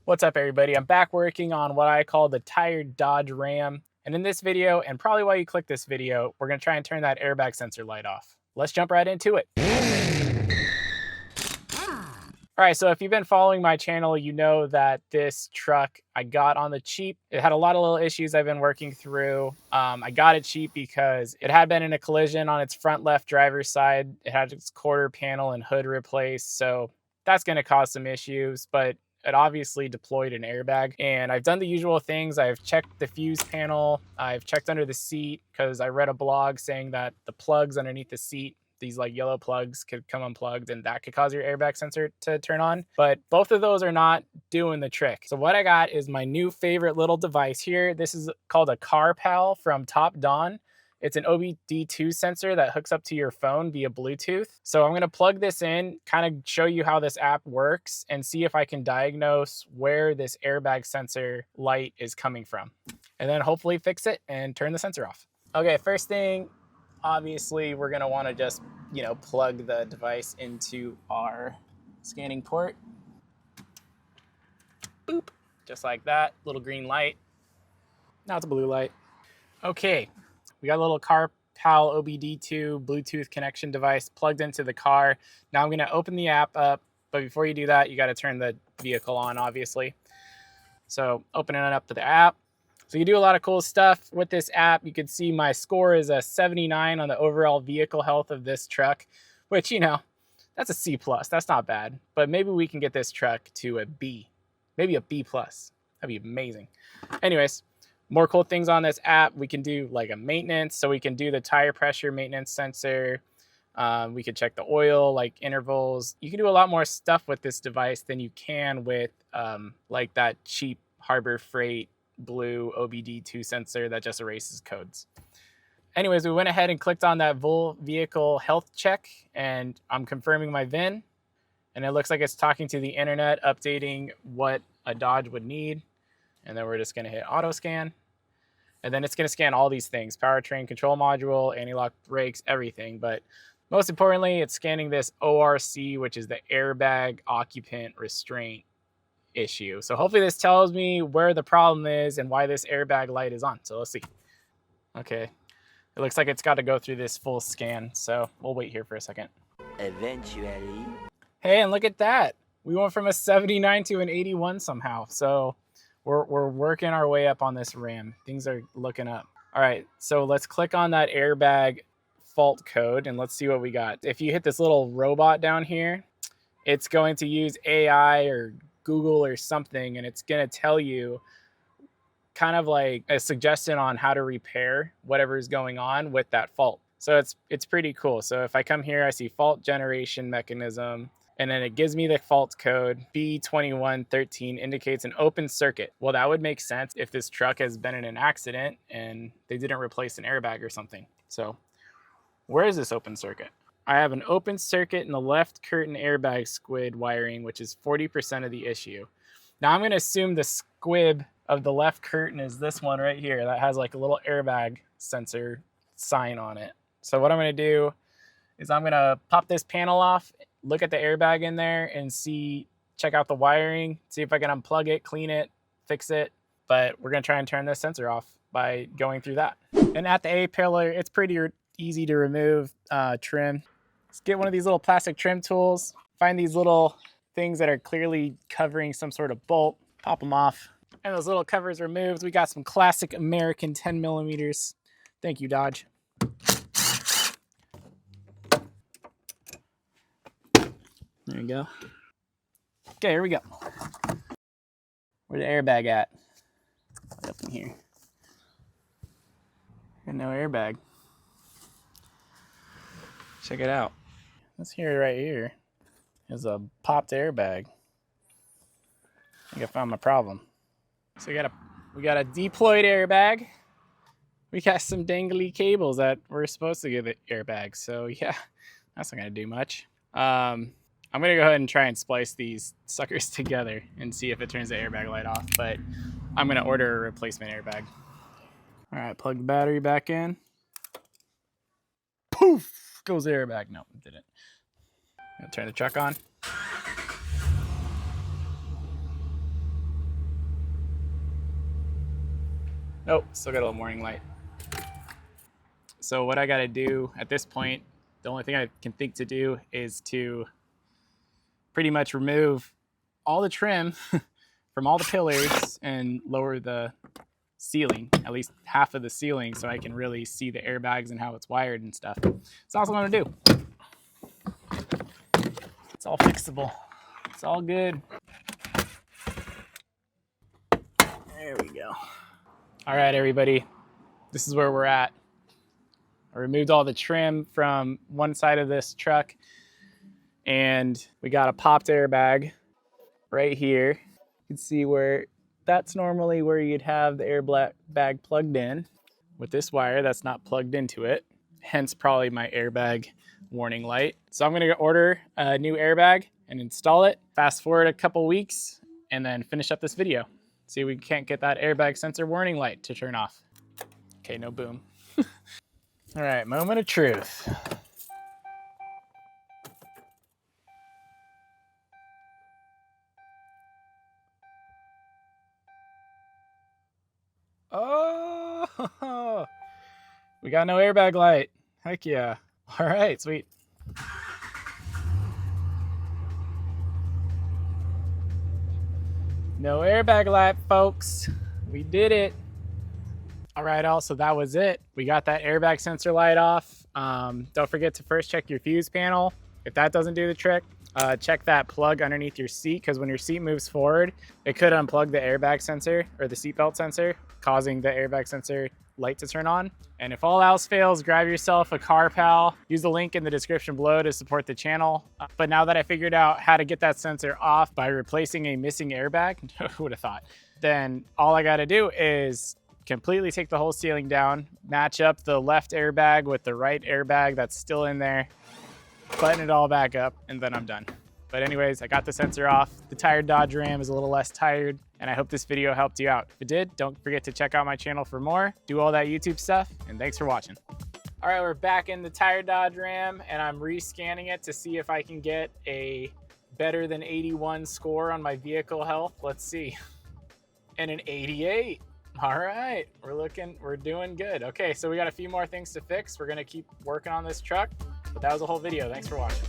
What's up, everybody? I'm back working on what I call the tired Dodge Ram. And in this video, and probably why you click this video, we're gonna try and turn that airbag sensor light off. Let's jump right into it. All right, so if you've been following my channel, you know that this truck I got on the cheap. It had a lot of little issues I've been working through. I got it cheap because it had been in a collision on its front left driver's side. It had its quarter panel and hood replaced, so that's gonna cause some issues, but it obviously deployed an airbag. And I've done the usual things. I've checked the fuse panel. I've checked under the seat because I read a blog saying that the plugs underneath the seat, these like yellow plugs, could come unplugged and that could cause your airbag sensor to turn on. But both of those are not doing the trick. So what I got is my new favorite little device here. This is called a CarPal from Top Don. It's an OBD2 sensor that hooks up to your phone via Bluetooth. So I'm gonna plug this in, kind of show you how this app works and see if I can diagnose where this airbag sensor light is coming from. And then hopefully fix it and turn the sensor off. Okay, first thing, obviously we're gonna wanna just, plug the device into our scanning port. Boop, just like that, little green light. Now it's a blue light. Okay. We got a little CarPal OBD2 Bluetooth connection device plugged into the car. Now I'm going to open the app up, but before you do that, you got to turn the vehicle on, obviously. So opening it up to the app. So you do a lot of cool stuff with this app. You can see my score is a 79 on the overall vehicle health of this truck, which, that's a C+. That's not bad. But maybe we can get this truck to a B, maybe a B+. That'd be amazing. Anyways. More cool things on this app. We can do like a maintenance. So we can do the tire pressure maintenance sensor. We could check the oil, like intervals. You can do a lot more stuff with this device than you can with like that cheap Harbor Freight blue OBD2 sensor that just erases codes. Anyways, we went ahead and clicked on that full vehicle health check and I'm confirming my VIN. And it looks like it's talking to the internet, updating what a Dodge would need. And then we're just gonna hit auto scan. And then it's gonna scan all these things, powertrain control module, anti-lock brakes, everything. But most importantly, it's scanning this ORC, which is the airbag occupant restraint issue. So hopefully this tells me where the problem is and why this airbag light is on. So let's see. Okay, it looks like it's got to go through this full scan. So we'll wait here for a second. Eventually. Hey, and look at that. We went from a 79 to an 81 somehow. So we're working our way up on this Ram. Things are looking up. All right, so let's click on that airbag fault code and let's see what we got. If you hit this little robot down here, it's going to use AI or Google or something, and it's going to tell you kind of like a suggestion on how to repair whatever is going on with that fault. So it's pretty cool. So if I come here, I see fault generation mechanism. And then it gives me the fault code. B2113 indicates an open circuit. Well, that would make sense if this truck has been in an accident and they didn't replace an airbag or something. So where is this open circuit? I have an open circuit in the left curtain airbag squid wiring, which is 40% of the issue. Now I'm gonna assume the squib of the left curtain is this one right here that has like a little airbag sensor sign on it. So what I'm gonna do is I'm gonna pop this panel off, look at the airbag in there and check out the wiring, see if I can unplug it, clean it, fix it. But we're gonna try and turn this sensor off by going through that. And at the A-pillar, it's pretty easy to remove trim. Let's get one of these little plastic trim tools, find these little things that are clearly covering some sort of bolt, pop them off. And those little covers removed. We got some classic American 10 millimeters. Thank you, Dodge. There you go. Okay, here we go. Where's the airbag at? Up in here. Got no airbag. Check it out. This here right here is a popped airbag. I think I found my problem. So we got a deployed airbag. We got some dangly cables that we're supposed to give it airbags. So yeah, that's not gonna do much. I'm gonna go ahead and try and splice these suckers together and see if it turns the airbag light off, but I'm gonna order a replacement airbag. All right, plug the battery back in. Poof, goes the airbag. No, it didn't. Gonna turn the truck on. Nope, still got a little warning light. So what I gotta do at this point, the only thing I can think to do is to pretty much remove all the trim from all the pillars and lower the ceiling, at least half of the ceiling, so I can really see the airbags and how it's wired and stuff. That's all I'm gonna do. It's all fixable. It's all good. There we go. All right, everybody. This is where we're at. I removed all the trim from one side of this truck, and we got a popped airbag right here. You can see where that's normally where you'd have the airbag plugged in. With this wire, that's not plugged into it, hence probably my airbag warning light. So I'm gonna order a new airbag and install it. Fast forward a couple weeks and then finish up this video. See if we can't get that airbag sensor warning light to turn off. Okay, no boom. All right, moment of truth. Oh, we got no airbag light. Heck yeah. All right, sweet. No airbag light, folks. We did it. All right, also that was it. We got that airbag sensor light off. Don't forget to first check your fuse panel. If that doesn't do the trick, check that plug underneath your seat, because when your seat moves forward, it could unplug the airbag sensor or the seatbelt sensor, causing the airbag sensor light to turn on. And if all else fails, grab yourself a CarPal. Use the link in the description below to support the channel. But now that I figured out how to get that sensor off by replacing a missing airbag, who would have thought? Then all I gotta do is completely take the whole ceiling down, match up the left airbag with the right airbag that's still in there, button it all back up, and then I'm done. But anyways, I got the sensor off. The tired Dodge Ram is a little less tired, and I hope this video helped you out. If it did, don't forget to check out my channel for more. Do all that YouTube stuff, and thanks for watching. All right, we're back in the tired Dodge Ram, and I'm rescanning it to see if I can get a better than 81 score on my vehicle health. Let's see. And an 88. All right, we're doing good. Okay, so we got a few more things to fix. We're gonna keep working on this truck, but that was a whole video. Thanks for watching.